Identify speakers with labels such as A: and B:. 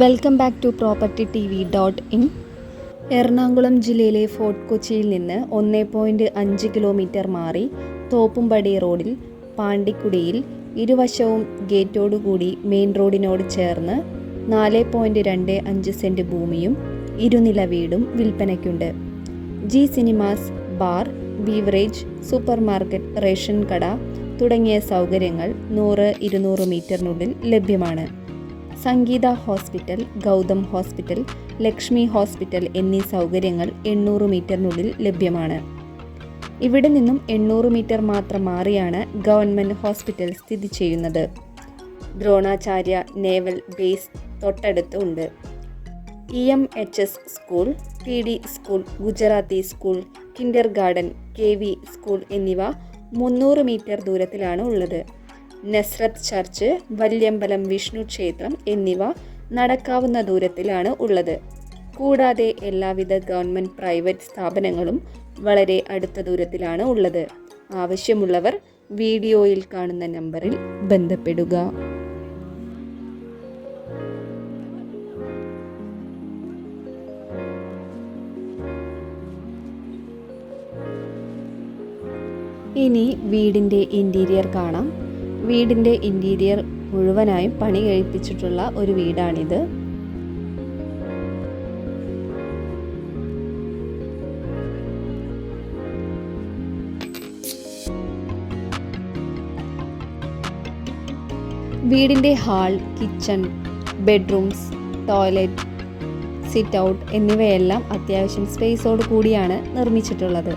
A: Welcome back to propertytv.in. Ernakulam ജില്ലയിലെ fort കൊച്ചിയിൽ നിന്ന് 1.5 കിലോമീറ്റർ മാറി തോപ്പുംപടി റോഡിൽ പാണ്ടിക്കുടിയിൽ ഇരുവശവും ഗേറ്റോടുകൂടി മെയിൻ റോഡിനോട് ചേർന്ന് 4.25 സെൻറ്റ് ഭൂമിയും ഇരുനില വീടും വിൽപ്പനയ്ക്കുണ്ട്. G cinemas, bar, beverage, super market, ration കട തുടങ്ങിയ സൗകര്യങ്ങൾ 100-200 മീറ്ററിനുള്ളിൽ ലഭ്യമാണ്. Sangeetha hospital, Gautham hospital, Lakshmi hospital എന്നീ സൗകര്യങ്ങൾ 800 മീറ്ററിനുള്ളിൽ ലഭ്യമാണ്. ഇവിടെ നിന്നും 800 മീറ്റർ മാത്രം മാറിയാണ് ഗവൺമെൻറ് ഹോസ്പിറ്റൽ സ്ഥിതി ചെയ്യുന്നത്. ദ്രോണാചാര്യ നേവൽ ബേസ് തൊട്ടടുത്ത് ഉണ്ട്. EMHS school, PD school, Gujarati school, Kinder garden, KV school എന്നിവ 300 മീറ്റർ ദൂരത്തിലാണ് ഉള്ളത്. നസ്രത്ത് ചർച്ച്, വല്യമ്പലം വിഷ്ണു ക്ഷേത്രം എന്നിവ നടക്കാവുന്ന ദൂരത്തിലാണ് ഉള്ളത്. കൂടാതെ എല്ലാവിധ ഗവൺമെൻറ് പ്രൈവറ്റ് സ്ഥാപനങ്ങളും വളരെ അടുത്ത ദൂരത്തിലാണ് ഉള്ളത്. ആവശ്യമുള്ളവർ വീഡിയോയിൽ കാണുന്ന നമ്പറിൽ ബന്ധപ്പെടുക. ഇനി വീടിൻ്റെ ഇൻറ്റീരിയർ കാണാം. വീടിൻ്റെ ഇൻറ്റീരിയർ മുഴുവനായും പണി കഴിപ്പിച്ചിട്ടുള്ള ഒരു വീടാണിത്. വീടിൻ്റെ hall, kitchen, bedrooms, toilet, sit out എന്നിവയെല്ലാം അത്യാവശ്യം സ്പേസോട് കൂടിയാണ് നിർമ്മിച്ചിട്ടുള്ളത്.